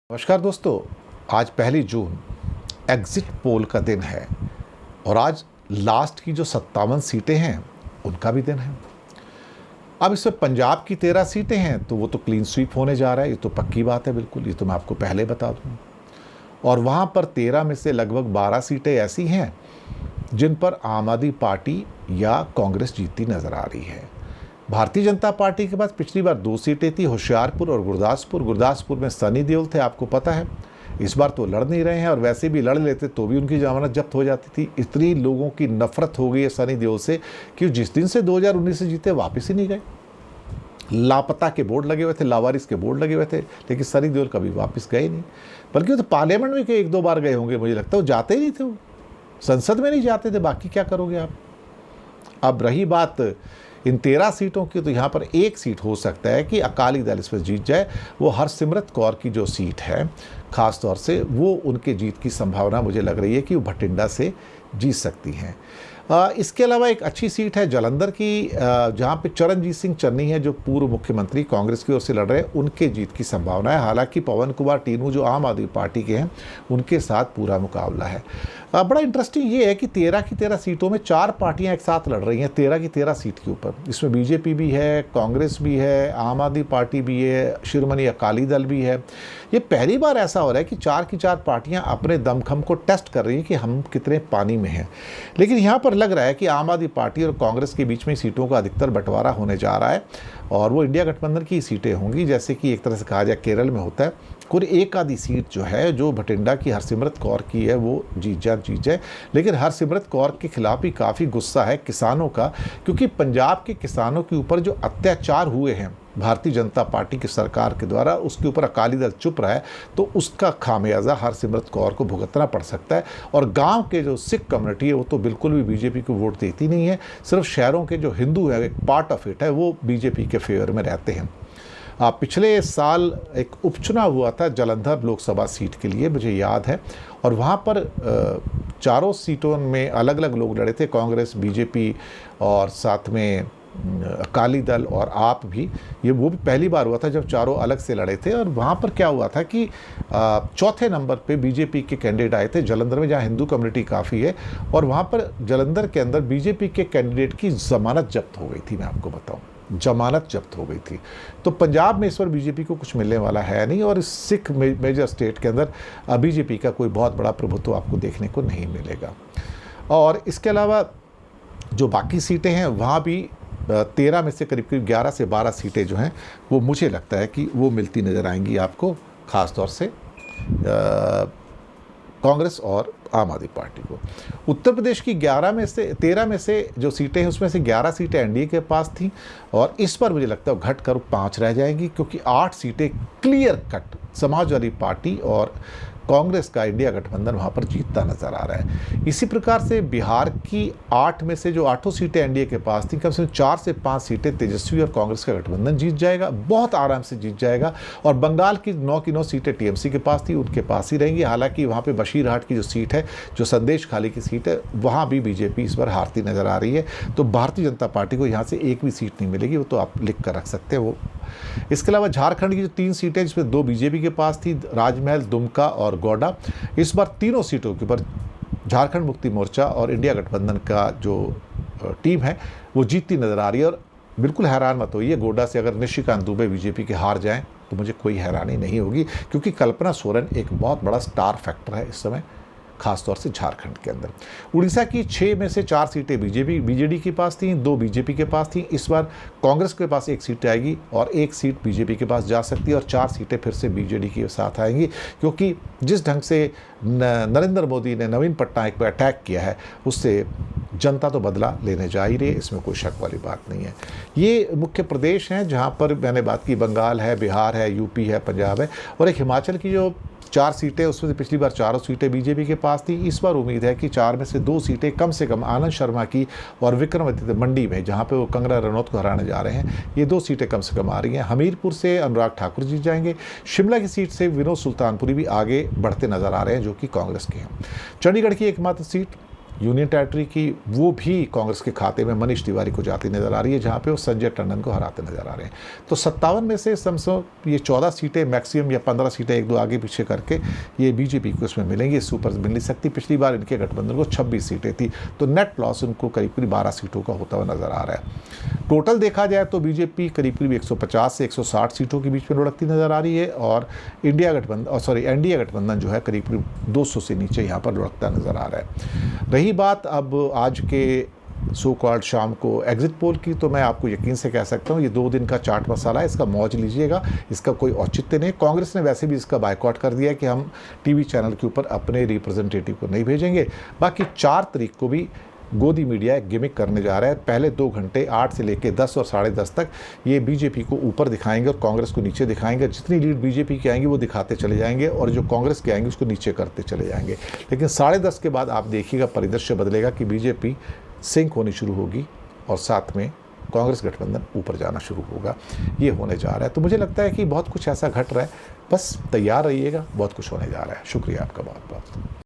नमस्कार दोस्तों, आज 1 जून एग्जिट पोल का दिन है और आज लास्ट की जो 57 सीटें हैं उनका भी दिन है। अब इसमें पंजाब की 13 सीटें हैं तो वो तो क्लीन स्वीप होने जा रहा है, ये तो पक्की बात है बिल्कुल, ये तो मैं आपको पहले बता दूँ। और वहाँ पर 13 में से लगभग 12 सीटें ऐसी हैं जिन पर आम आदमी पार्टी या कांग्रेस जीतती नज़र आ रही है। भारतीय जनता पार्टी के पास पिछली बार 2 सीटें थी, होशियारपुर और गुरदासपुर में सनी देओल थे, आपको पता है। इस बार तो लड़ नहीं रहे हैं और वैसे भी लड़ लेते तो भी उनकी जमानत जब्त हो जाती थी। इतनी लोगों की नफरत हो गई है सनी देओल से कि जिस दिन से 2019 से जीते वापस ही नहीं गए। लापता के बोर्ड लगे हुए थे, लावारिस के बोर्ड लगे हुए थे, लेकिन सनी देओल कभी वापस गए नहीं। बल्कि वो तो पार्लियामेंट में 1-2 बार गए होंगे, मुझे लगता है वो जाते ही नहीं थे, वो संसद में नहीं जाते थे। बाकी क्या करोगे आप। अब रही बात इन 13 सीटों की, तो यहाँ पर एक सीट हो सकता है कि अकाली दल इस पर जीत जाए। वो हरसिमरत कौर की जो सीट है ख़ास तौर से, वो उनके जीत की संभावना मुझे लग रही है कि वो भटिंडा से जीत सकती हैं। इसके अलावा एक अच्छी सीट है जालंधर की, जहाँ पे चरणजीत सिंह चन्नी है जो पूर्व मुख्यमंत्री कांग्रेस की ओर से लड़ रहे हैं, उनके जीत की संभावना है। हालांकि पवन कुमार टीनू जो आम आदमी पार्टी के हैं उनके साथ पूरा मुकाबला है। बड़ा इंटरेस्टिंग ये है कि 13 की 13 सीटों में 4 पार्टियां एक साथ लड़ रही हैं 13 की 13 सीट के ऊपर। इसमें बीजेपी भी है, कांग्रेस भी है, आम आदमी पार्टी भी है, शिरोमणि अकाली दल भी है। ये पहली बार ऐसा हो रहा है कि 4 की 4 पार्टियां अपने दमखम को टेस्ट कर रही हैं कि हम कितने पानी में हैं। लेकिन यहाँ पर लग रहा है कि आम आदमी पार्टी और कांग्रेस के बीच में सीटों का अधिकतर बंटवारा होने जा रहा है और वो इंडिया गठबंधन की सीटें होंगी, जैसे कि एक तरह से कहा जाए केरल में होता है। कोई एक आधी सीट जो है, जो भटिंडा की हरसिमरत कौर की है, वो जीत जाए। लेकिन हरसिमरत कौर के खिलाफ भी काफ़ी गुस्सा है किसानों का, क्योंकि पंजाब के किसानों के ऊपर जो अत्याचार हुए हैं भारतीय जनता पार्टी की सरकार के द्वारा, उसके ऊपर अकाली दल चुप रहा है, तो उसका खामियाजा हरसिमरत कौर को भुगतना पड़ सकता है। और गांव के जो सिख कम्युनिटी है वो तो बिल्कुल भी बीजेपी को वोट देती नहीं है। सिर्फ शहरों के जो हिंदू है, एक पार्ट ऑफ इट है, वो बीजेपी के फेवर में रहते हैं। पिछले साल एक उपचुनाव हुआ था जालंधर लोकसभा सीट के लिए, मुझे याद है, और वहाँ पर चारों सीटों में अलग अलग लोग लड़े थे, कांग्रेस, बीजेपी और साथ में अकाली दल और आप भी। ये वो भी पहली बार हुआ था जब चारों अलग से लड़े थे। और वहाँ पर क्या हुआ था कि चौथे नंबर पे बीजेपी के कैंडिडेट आए थे जालंधर में, जहाँ हिंदू कम्युनिटी काफ़ी है, और वहाँ पर जालंधर के अंदर बीजेपी के कैंडिडेट की जमानत जब्त हो गई थी। मैं आपको बताऊँ, जमानत जब्त हो गई थी। तो पंजाब में इस बार बीजेपी को कुछ मिलने वाला है नहीं, और इस सिख मेजर स्टेट के अंदर बीजेपी का कोई बहुत बड़ा प्रभुत्व आपको देखने को नहीं मिलेगा। और इसके अलावा जो बाकी सीटें हैं वहाँ भी 13 में से करीब 11 से 12 सीटें जो हैं वो मुझे लगता है कि वो मिलती नज़र आएंगी आपको, ख़ास तौर से कांग्रेस और आम आदमी पार्टी को। उत्तर प्रदेश की 13 में से जो सीटें हैं उसमें से 11 सीटें एनडीए के पास थीं, और इस पर मुझे लगता है घट कर 5 रह जाएंगी, क्योंकि 8 सीटें क्लियर कट समाजवादी पार्टी और कांग्रेस का इंडिया गठबंधन वहाँ पर जीतता नजर आ रहा है। इसी प्रकार से बिहार की 8 में से जो 8 सीटें एनडीए के पास थी, कम से कम 4 से 5 सीटें तेजस्वी और कांग्रेस का गठबंधन जीत जाएगा, बहुत आराम से जीत जाएगा। और बंगाल की 9 की 9 सीटें टीएमसी के पास थी, उनके पास ही रहेंगी। हालांकि वहाँ पर बशीरहाट की जो सीट है, जो संदेश खाली की सीट है, वहाँ भी बीजेपी इस बार हारती नजर आ रही है। तो भारतीय जनता पार्टी को यहाँ से एक भी सीट नहीं मिलेगी, वो तो आप लिख कर रख सकते हैं वो। इसके अलावा झारखंड की जो 3 सीटें, जिसमें 2 बीजेपी के पास थी, राजमहल, दुमका और गोड्डा, इस बार तीनों सीटों के ऊपर झारखंड मुक्ति मोर्चा और इंडिया गठबंधन का जो टीम है वो जीतती नजर आ रही है। और बिल्कुल हैरान मत होइए, गोड्डा से अगर निशिकांत दुबे बीजेपी के हार जाएं तो मुझे कोई हैरानी नहीं होगी, क्योंकि कल्पना सोरेन एक बहुत बड़ा स्टार फैक्टर है इस समय, खासतौर से झारखंड के अंदर। उड़ीसा की 6 में से 4 सीटें बीजेडी के पास थीं, 2 बीजेपी के पास थीं। इस बार कांग्रेस के पास 1 सीट आएगी और 1 सीट बीजेपी के पास जा सकती है, और 4 सीटें फिर से बीजेडी के साथ आएंगी, क्योंकि जिस ढंग से नरेंद्र मोदी ने नवीन पटनायक पर अटैक किया है, उससे जनता तो बदला लेने जा ही रही है, इसमें कोई शक वाली बात नहीं है। ये मुख्य प्रदेश हैं जहाँ पर मैंने बात की, बंगाल है, बिहार है, यूपी है, पंजाब है, और एक हिमाचल की जो 4 सीटें, उसमें से पिछली बार 4 सीटें बीजेपी के पास थी। इस बार उम्मीद है कि 4 में से 2 सीटें कम से कम आनंद शर्मा की और विक्रमादित्य मंडी में, जहां पे वो कंगना रनौत को हराने जा रहे हैं, ये 2 सीटें कम से कम आ रही हैं। हमीरपुर से अनुराग ठाकुर जीत जाएंगे। शिमला की सीट से विनोद सुल्तानपुरी भी आगे बढ़ते नजर आ रहे हैं, जो कि कांग्रेस के हैं। चंडीगढ़ की एकमात्र सीट यूनियन टेरिटरी की, वो भी कांग्रेस के खाते में मनीष तिवारी को जाती नज़र आ रही है, जहाँ पे वो संजय टंडन को हराते नज़र आ रहे हैं। तो 57 में से समझो ये 14 सीटें मैक्सिमम या 15 सीटें एक दो आगे पीछे करके ये बीजेपी को इसमें मिलेंगी, सुपर मिल नहीं सकती। पिछली बार इनके गठबंधन को 26 सीटें थी, तो नेट लॉस उनको करीब करीब 12 सीटों का होता हुआ नज़र आ रहा है। टोटल देखा जाए तो बीजेपी करीब करीब 150 से 160 सीटों के बीच में लुढ़कती नज़र आ रही है, और एनडीए गठबंधन जो है करीब करीब 200 से नीचे यहाँ पर लुढ़कता नज़र आ रहा है। रही बात अब आज के सो कॉल्ड शाम को एग्जिट पोल की, तो मैं आपको यकीन से कह सकता हूँ ये 2 दिन का चाट मसाला है, इसका मौज लीजिएगा, इसका कोई औचित्य नहीं। कांग्रेस ने वैसे भी इसका बायकॉट कर दिया है कि हम टीवी चैनल के ऊपर अपने रिप्रेजेंटेटिव को नहीं भेजेंगे। बाकी 4 तारीख को भी गोदी मीडिया एक गिमिक करने जा रहा है। पहले 2 घंटे 8 से लेकर 10 और 10:30 तक ये बीजेपी को ऊपर दिखाएंगे और कांग्रेस को नीचे दिखाएंगे। जितनी लीड बीजेपी की आएंगी वो दिखाते चले जाएंगे, और जो कांग्रेस के आएंगे उसको नीचे करते चले जाएंगे। लेकिन 10:30 के बाद आप देखिएगा परिदृश्य बदलेगा कि बीजेपी सिंक होनी शुरू होगी और साथ में कांग्रेस गठबंधन ऊपर जाना शुरू होगा। ये होने जा रहा है। तो मुझे लगता है कि बहुत कुछ ऐसा घट रहा है, बस तैयार रहिएगा, बहुत कुछ होने जा रहा है। शुक्रिया आपका बहुत बहुत।